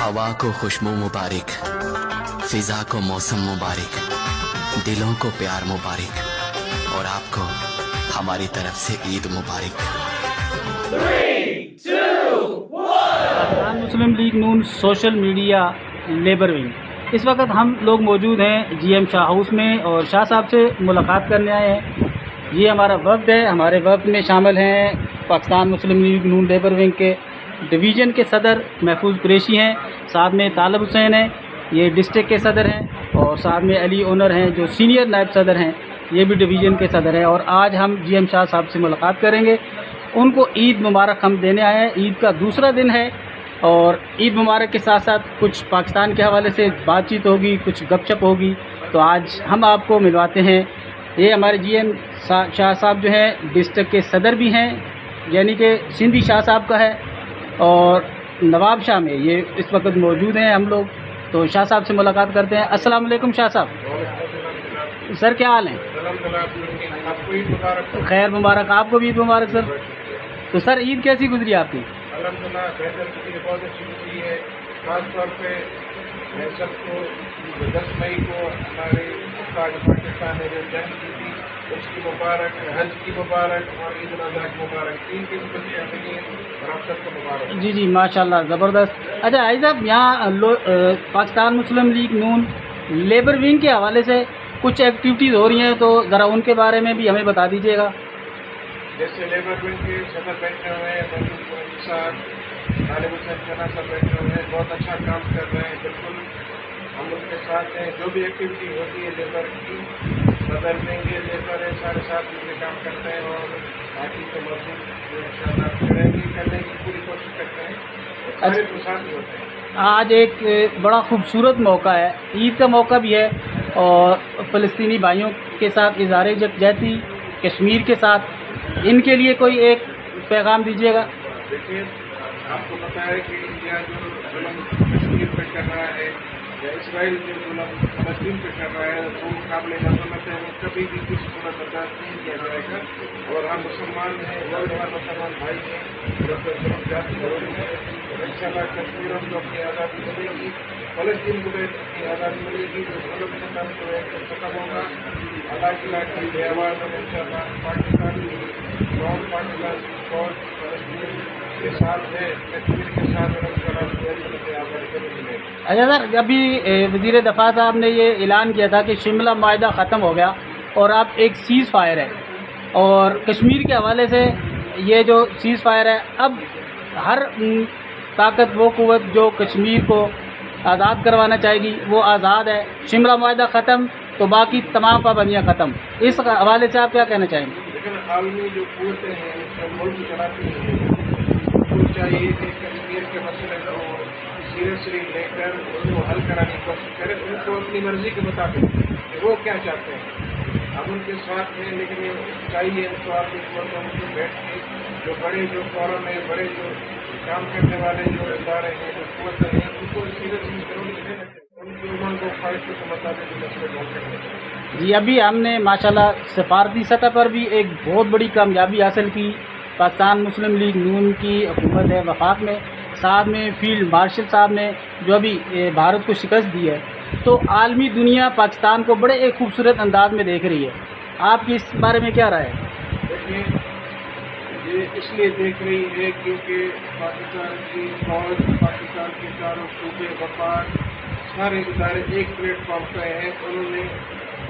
हवा को खुशबू मुबारक, फिजा को मौसम मुबारक, दिलों को प्यार मुबारक और आपको हमारी तरफ से ईद मुबारक। पाकिस्तान मुस्लिम लीग नून सोशल मीडिया लेबर विंग। इस वक्त हम लोग मौजूद हैं जीएम शाह हाउस में और शाह साहब से मुलाकात करने आए हैं। ये हमारा वफ्द है। हमारे वफ्द में शामिल हैं पाकिस्तान मुस्लिम लीग नून लेबर विंग के डिवीज़न के सदर महफूज कुरैशी हैं, साथ में तालब हुसैन हैं, ये डिस्ट्रिक्ट के सदर हैं, और साथ में अली ओनर हैं जो सीनियर नायब सदर हैं, ये भी डिवीज़न के सदर हैं। और आज हम जीएम शाह साहब से मुलाकात करेंगे। उनको ईद मुबारक हम देने आए हैं। ईद का दूसरा दिन है और ईद मुबारक के साथ साथ कुछ पाकिस्तान के हवाले से बातचीत होगी, कुछ गपशप होगी। तो आज हम आपको मिलवाते हैं। ये हमारे जीएम शाह साहब जो हैं डिस्ट्रिक्ट के सदर भी हैं, यानी कि सिंधी शाह साहब का है, और नवाब शाह में ये इस वक्त मौजूद हैं हम लोग। तो शाह साहब से मुलाकात करते हैं। अस्सलाम वालेकुम शाह साहब। सर क्या हाल है? खैर मुबारक, आपको भी ईद मुबारक सर। तो सर ईद कैसी गुजरी आपकी? अल्हम्दुलिल्लाह बेहतर गुजरी, बहुत अच्छी गुजरी है। खास तौर पे मैं सबको 10 मई को हमारे पाकिस्तान ने जो जंग की थी उसकी मुबारक, हज की मुबारक और ईद उल अज़हा की मुबारक, 3 दिन खुशियाँ मिली हैं और आप सबको मुबारक। जी जी माशाल्लाह, ज़बरदस्त। अच्छा आई साहब, यहाँ पाकिस्तान मुस्लिम लीग नून लेबर विंग के हवाले से कुछ एक्टिविटीज़ हो रही हैं, तो ज़रा उनके बारे में भी हमें बता दीजिएगा। जैसे लेबर विंग के सदर बैठे हुए हैं, तालिब हुसैन जना सब बैठे हुए हैं, बहुत अच्छा काम कर रहे हैं। बिल्कुल हम उनके साथ हैं। जो भी एक्टिविटी होती है लेबर की, सदर देंगे, लेबर है, सारे साथ मिलकर काम करते हैं और बाकी के मजदूर जो इंशाअल्लाह करने की पूरी कोशिश करते हैं। सारे तो साथ ही होते हैं। आज एक बड़ा खूबसूरत मौका है, ईद का मौका भी है, और फ़लस्तीनी भाइयों के साथ इज़हार यकजहती, कश्मीर के साथ, इनके लिए कोई एक पैगाम दीजिएगा। देखिए, आपको पता है कि इंडिया जो जुल्म कश्मीर पे कर रहा है या इसराइल जो जुल्म फ़लस्तीन पे कर रहा है वो काबिल मज़म्मत है। वो कभी भी किसी सूरत बर्दाश्त नहीं किया जाएगा। और हम मुसलमान हैं, वो हमारे मुसलमान भाई हैं, जब तक जुल्म जाती है इंशाअल्लाह कश्मीर को अपनी आज़ादी मिलेगी, फ़लस्तीन को भी अपनी आज़ादी मिलेगी। जो जुल्म खत्म होगा, अल्लाह की लाठी की आवाज़ में इंशाअल्लाह पाकिस्तान नॉन पाकिस्तान फौज फ़लस्तीन के साथ है, कश्मीर के साथ अच्छा सर, अभी वज़ीर दफ़ा साहब ने ये ऐलान किया था कि शिमला माहिदा ख़त्म हो गया और अब एक सीज़ फायर है, और कश्मीर के हवाले से ये जो सीज़ फायर है, अब हर ताकत वो क़ुव्वत जो कश्मीर को आज़ाद करवाना चाहेगी वो आज़ाद है। शिमला माहिदा ख़त्म तो बाकी तमाम पाबंदियाँ ख़त्म। इस हवाले से आप क्या कहना चाहेंगे? लेकिन आलमी जो क़ुव्वतें हैं जो मुल्क चलाती हैं, उनको चाहिए कि कश्मीर के मसले को सीरियसली लेकर उसको हल कराने की कोशिश करें। उनको अपनी मर्जी के मुताबिक कि वो क्या चाहते हैं, हम उनके साथ हैं, लेकिन ये चाहिए उनको आलमी क़ुव्वतों में बैठ के जो बड़े जो फोरम है, बड़े जो काम करने वाले जो इदारे हैं, जो क़ुव्वतें हैं, उनको सीरियसली उनकी उम्र को ख्वाहिशों के मुताबिक मसले हल करने चाहिए। जी, अभी हमने माशाल्लाह सफारती सतह पर भी एक बहुत बड़ी कामयाबी हासिल की। पाकिस्तान मुस्लिम लीग नून की हुकूमत है वफाक में, साथ में फील्ड मार्शल साहब ने जो अभी भारत को शिकस्त दी है, तो आलमी दुनिया पाकिस्तान को बड़े एक खूबसूरत अंदाज में देख रही है। आपकी इस बारे में क्या राय है? देखिए, ये इसलिए देख रही है क्योंकि पाकिस्तान की फौज, पाकिस्तान के चारों सूबे, वफाक, सारे इदारे एक प्लेटफॉर्म पर हैं। उन्होंने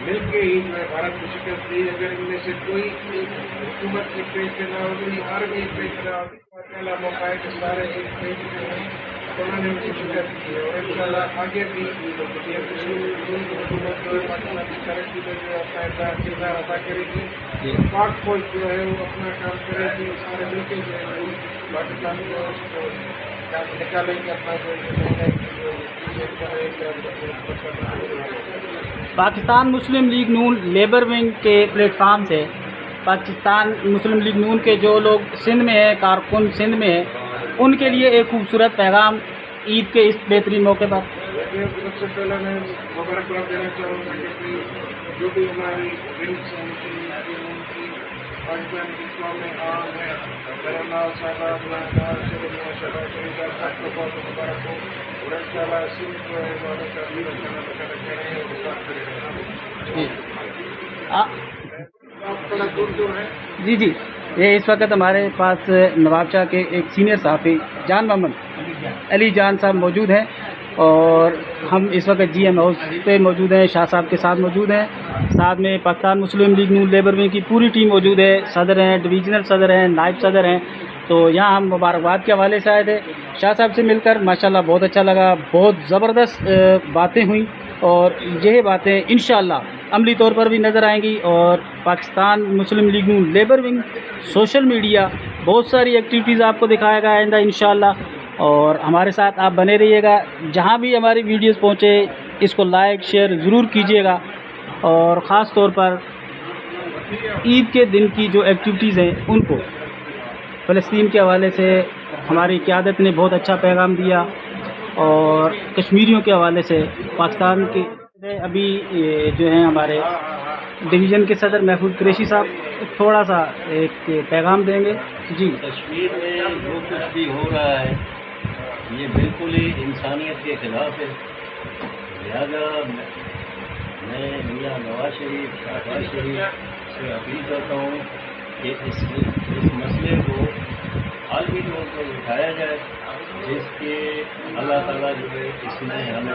मिलकर ही जो है भारत को शिकस्त दी। अगर इनमें से कोई एक हुकूमत एक पेज पे ना होगी, आर्मी एक पेज पे ना होगी, पहला मौका है कि सारे एक पेज पे हैं, तो उन्होंने उनको शिकस्त दी है। और इंशाअल्लाह आगे भी ये हुकूमत जो है पाकिस्तान की तरक्की में जो अपना किरदार अदा करेगी। पाक फौज जो है वो अपना काम करेगी, सारे मिलकर जो है पाकिस्तान को निकालेंगे अपना पाकिस्तान मुस्लिम लीग नून लेबर विंग के प्लेटफार्म से पाकिस्तान मुस्लिम लीग नून के जो लोग सिंध में हैं, कारकुन सिंध में हैं, उनके लिए एक खूबसूरत पैगाम ईद के इस बेहतरीन मौके पर। सबसे पहले मैं मुबारकबाद देना चाहूँगा कि जो भी हमारी विंग्स हैं उनकी पाकिस्तान की कौम में आम है, मेरा नाम साहब को बहुत मुबारक हो। اور انشاءاللہ سندھ جو ہے والوں کا بھی کریں اور ساتھ کھڑے رہیں. آپ تھوڑا دور ہیں. جی جی، یہ اس وقت ہمارے پاس نواب شاہ کے ایک سینئر صحافی جان محمد علی جان صاحب موجود ہیں، اور ہم اس وقت جی ایم ہاؤس پہ موجود ہیں. شاہ صاحب کے ساتھ موجود ہیں، ساتھ میں پاکستان مسلم لیگ نون لیبر ونگ کی پوری ٹیم موجود ہے. صدر ہیں، ڈویژنل صدر ہیں، نائب صدر ہیں. تو یہاں ہم مبارکباد کے حوالے سے آئے تھے. شاہ صاحب سے مل کر ماشاءاللہ بہت اچھا لگا، بہت زبردست باتیں ہوئیں، اور یہ باتیں انشاءاللہ عملی طور پر بھی نظر آئیں گی. اور پاکستان مسلم لیگ نون لیبر ونگ سوشل میڈیا بہت ساری ایکٹیویٹیز آپ کو دکھائے گا آئندہ انشاءاللہ. اور ہمارے ساتھ آپ بنے رہیے گا، جہاں بھی ہماری ویڈیوز پہنچے اس کو لائک شیئر ضرور کیجیے گا. اور خاص طور پر عید کے دن کی جو ایکٹیویٹیز ہیں ان کو فلسطین کے حوالے سے ہماری قیادت نے بہت اچھا پیغام دیا، اور کشمیریوں کے حوالے سے پاکستان کے ابھی جو ہیں ہمارے ڈویژن کے صدر محفوظ قریشی صاحب تھوڑا سا ایک پیغام دیں گے. جی. کشمیر میں جو کچھ بھی ہو رہا ہے یہ بالکل ہی انسانیت کے خلاف ہے. لہذا میں میاں نواز شریف شہباز شریف سے اپیل کرتا ہوں کہ اس مسئلے کو عالمی طور پر اٹھایا جائے، جس کے اللہ تعالیٰ جو ہے اس میں ہمیں